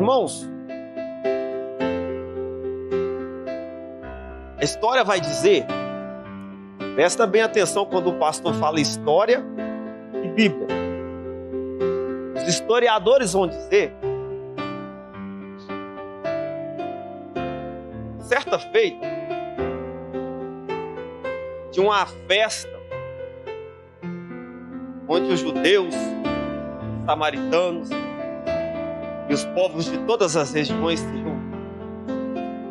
Irmãos, a história vai dizer, presta bem atenção quando o pastor fala história e Bíblia. Os historiadores vão dizer, certa feita, de uma festa onde os judeus, os samaritanos e os povos de todas as regiões se juntam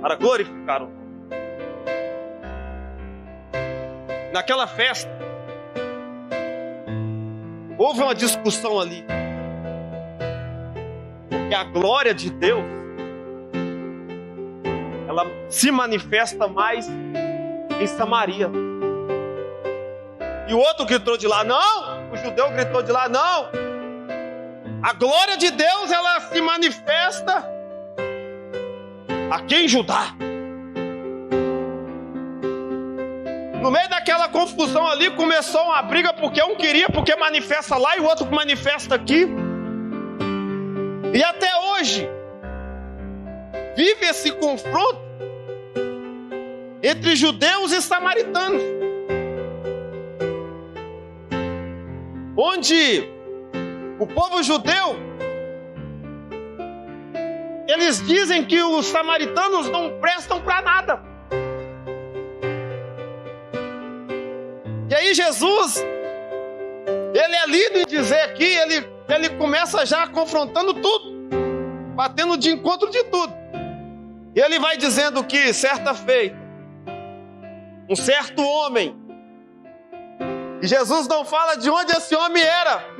para glorificar o nome. Naquela festa, houve uma discussão ali, porque a glória de Deus, ela se manifesta mais em Samaria. E o outro gritou de lá, não! O judeu gritou de lá, não! A glória de Deus, ela se manifesta aqui em Judá. No meio daquela confusão ali, começou uma briga, porque um queria, porque manifesta lá, e o outro manifesta aqui. E até hoje, vive esse confronto entre judeus e samaritanos, onde o povo judeu, eles dizem que os samaritanos não prestam para nada. E aí Jesus, ele é lido em dizer aqui, ele começa já confrontando tudo, batendo de encontro de tudo. E ele vai dizendo que, certa feita, um certo homem, e Jesus não fala de onde esse homem era,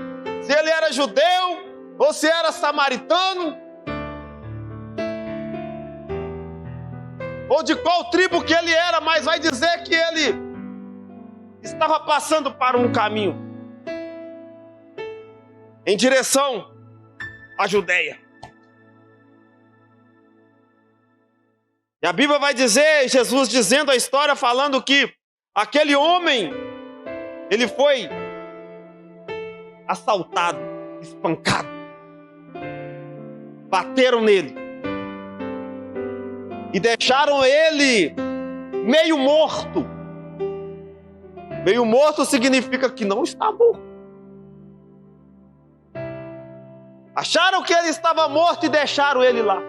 se ele era judeu ou se era samaritano, ou de qual tribo que ele era, mas vai dizer que ele estava passando para um caminho em direção à Judeia. E a Bíblia vai dizer, Jesus dizendo a história, falando que aquele homem, ele foi assaltado, espancado, bateram nele e deixaram ele meio morto. Meio morto significa que não está morto. Acharam que ele estava morto e deixaram ele lá.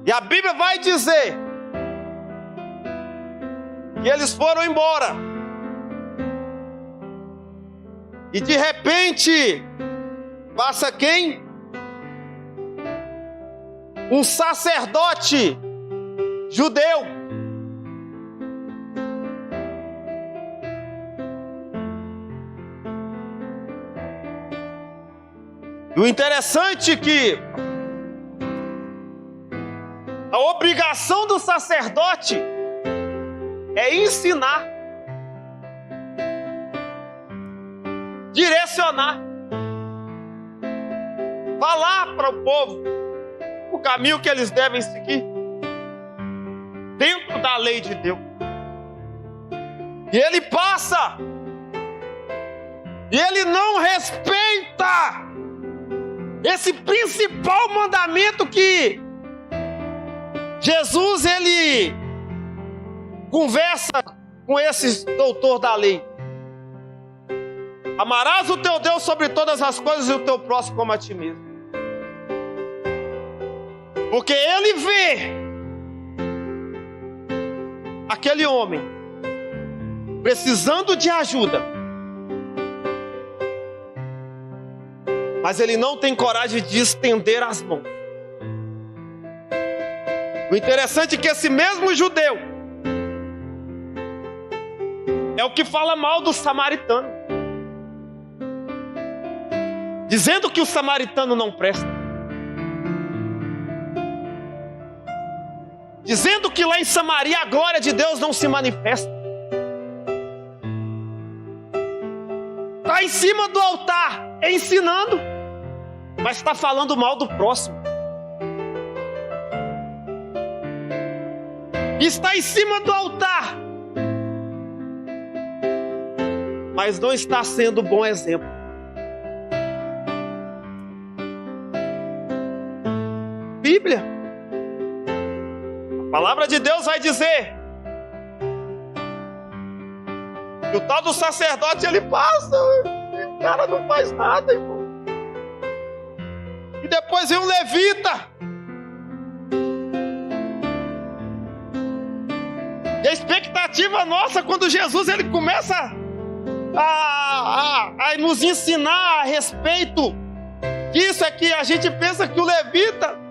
E a Bíblia vai dizer que eles foram embora. E de repente, passa quem? Um sacerdote judeu. E o interessante é que a obrigação do sacerdote é ensinar, direcionar, falar para o povo o caminho que eles devem seguir dentro da lei de Deus. E ele passa e ele não respeita esse principal mandamento que Jesus, ele conversa com esse doutor da lei. Amarás o teu Deus sobre todas as coisas e o teu próximo como a ti mesmo. Porque ele vê aquele homem precisando de ajuda, mas ele não tem coragem de estender as mãos. O interessante é que esse mesmo judeu é o que fala mal do samaritano, dizendo que o samaritano não presta, dizendo que lá em Samaria a glória de Deus não se manifesta. Está em cima do altar ensinando, mas está falando mal do próximo. Está em cima do altar, mas não está sendo bom exemplo. Bíblia. A palavra de Deus vai dizer que o tal do sacerdote, ele passa, o cara não faz nada, irmão. E depois vem um levita. E a expectativa nossa, quando Jesus ele começa a nos ensinar a respeito disso, é que a gente pensa que o levita,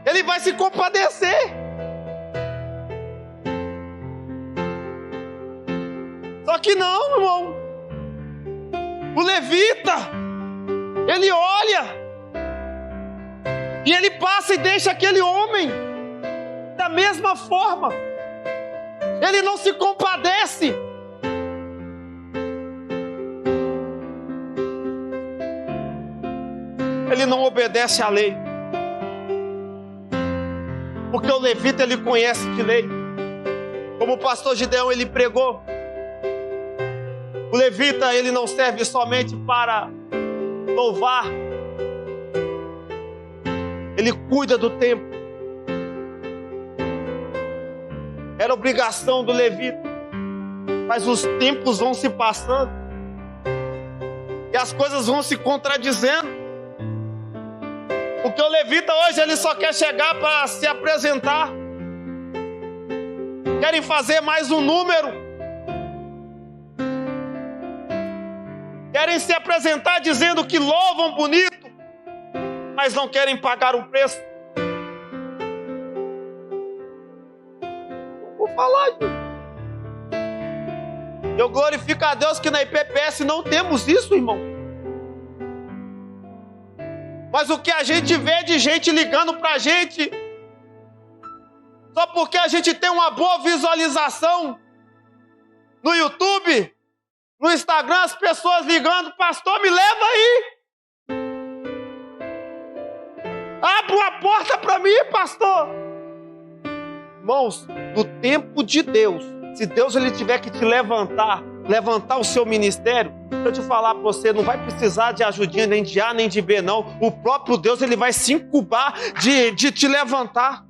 ele vai se compadecer. Só que não, irmão. O levita, ele olha e ele passa e deixa aquele homem da mesma forma. Ele não se compadece. Ele não obedece à lei. Porque o levita, ele conhece de lei. Como o pastor Gideão, ele pregou. O levita, ele não serve somente para louvar. Ele cuida do templo. Era obrigação do levita. Mas os tempos vão se passando. E as coisas vão se contradizendo. Porque o levita hoje, ele só quer chegar para se apresentar. Querem fazer mais um número. Querem se apresentar dizendo que louvam bonito, mas não querem pagar um preço. Não vou falar, gente. Eu glorifico a Deus que na IPPS não temos isso, irmão. Mas o que a gente vê de gente ligando pra gente, só porque a gente tem uma boa visualização no YouTube, no Instagram, as pessoas ligando, pastor, me leva aí. Abre uma porta para mim, pastor. Irmãos, no tempo de Deus, se Deus ele tiver que te levantar o seu ministério, deixa eu te falar para você, não vai precisar de ajudinha nem de A nem de B não. O próprio Deus ele vai se incubar de te levantar.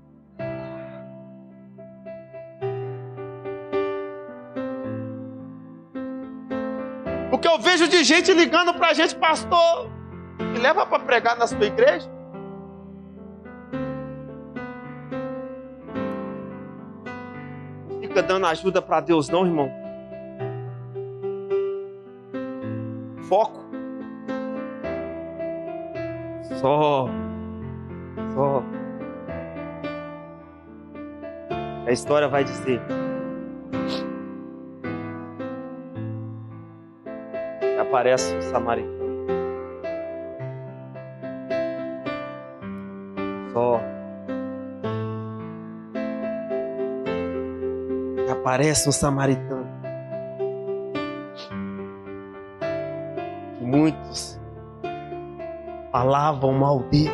O que eu vejo de gente ligando pra gente, pastor, me leva para pregar na sua igreja. Não fica dando ajuda para Deus não, irmão. Foco. Só. A história vai dizer. Aparece o samaritano. Só. Aparece um samaritano. Muitos falavam mal dele.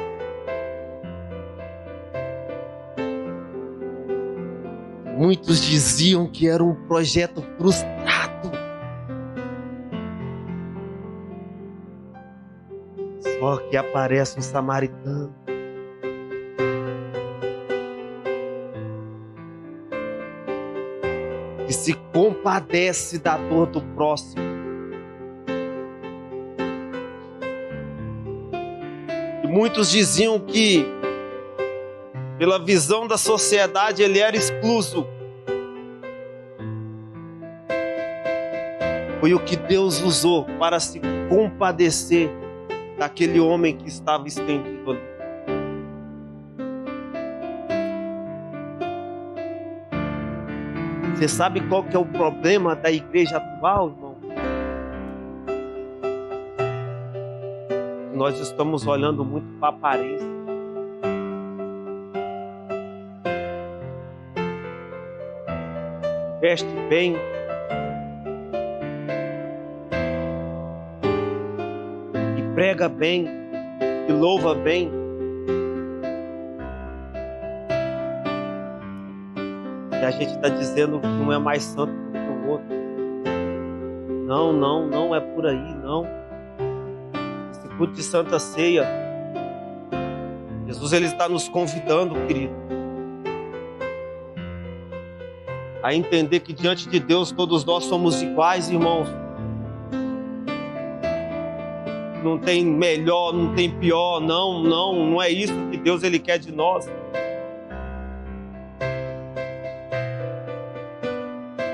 Muitos diziam que era um projeto frustrado. Só que aparece um samaritano. Que se compadece da dor do próximo. Muitos diziam que, pela visão da sociedade, ele era excluso. Foi o que Deus usou para se compadecer daquele homem que estava estendido ali. Você sabe qual que é o problema da igreja atual, irmão? Nós estamos olhando muito para a aparência. Veste bem. E prega bem. E louva bem. E a gente está dizendo que um é mais santo do que o outro. Não é por aí, não. Culto de Santa Ceia Jesus, ele está nos convidando, querido, a entender que diante de Deus todos nós somos iguais, irmãos. Não tem melhor, não tem pior, não é isso que Deus ele quer de nós.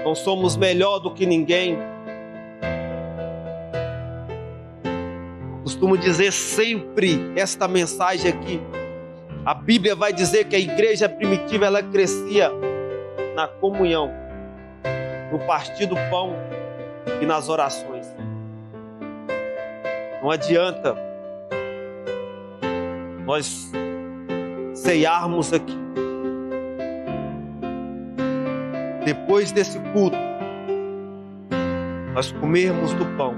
Não somos melhor do que ninguém. Costumo dizer sempre esta mensagem aqui. A Bíblia vai dizer que a igreja primitiva ela crescia na comunhão, no partir do pão e nas orações. Não adianta nós ceiarmos aqui. Depois desse culto, nós comermos do pão,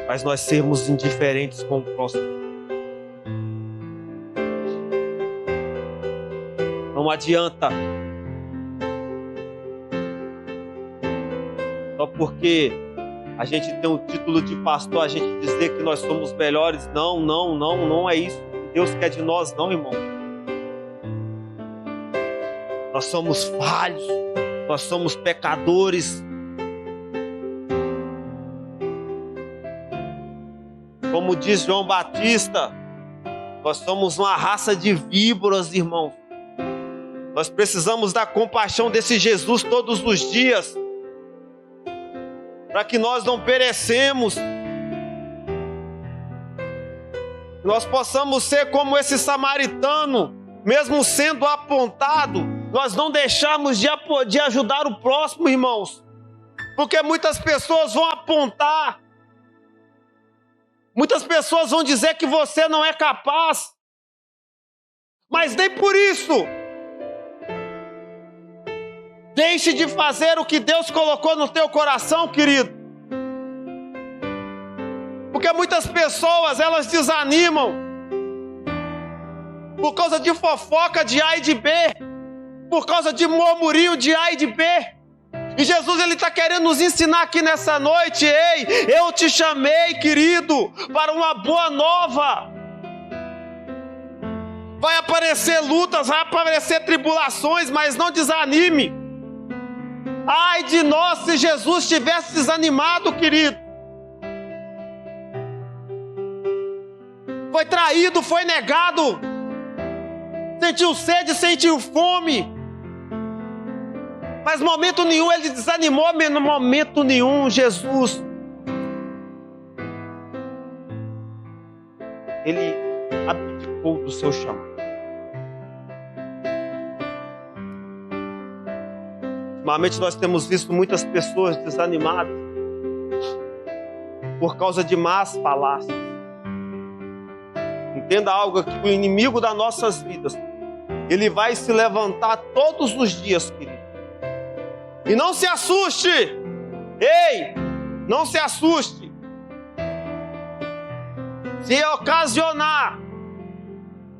mas nós sermos indiferentes com o próximo. Não adianta só porque a gente tem o título de pastor, a gente dizer que nós somos melhores. Não é isso que Deus quer de nós, não, irmão. Nós somos falhos, nós somos pecadores. Como diz João Batista, nós somos uma raça de víboras, irmãos. Nós precisamos da compaixão desse Jesus todos os dias, para que nós não perecemos. Nós possamos ser como esse samaritano, mesmo sendo apontado, nós não deixarmos de ajudar o próximo, irmãos. Porque muitas pessoas vão apontar, muitas pessoas vão dizer que você não é capaz, mas nem por isso deixe de fazer o que Deus colocou no teu coração, querido. Porque muitas pessoas, elas desanimam por causa de fofoca de A e de B, por causa de murmurinho de A e de B. E Jesus, ele está querendo nos ensinar aqui nessa noite: ei, eu te chamei, querido, para uma boa nova. Vai aparecer lutas, vai aparecer tribulações, mas não desanime. Ai de nós se Jesus tivesse desanimado, querido. Foi traído, foi negado, sentiu sede, sentiu fome, mas momento nenhum ele desanimou, no momento nenhum Jesus, ele abdicou do seu chamado. Ultimamente nós temos visto muitas pessoas desanimadas por causa de más falácias. Entenda algo aqui: o inimigo das nossas vidas, ele vai se levantar todos os dias, querido. E não se assuste, ei, não se assuste. Se ocasionar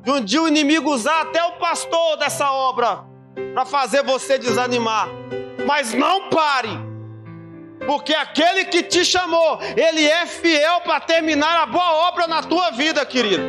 de um dia o inimigo usar até o pastor dessa obra para fazer você desanimar, mas não pare, porque aquele que te chamou, ele é fiel para terminar a boa obra na tua vida, querido.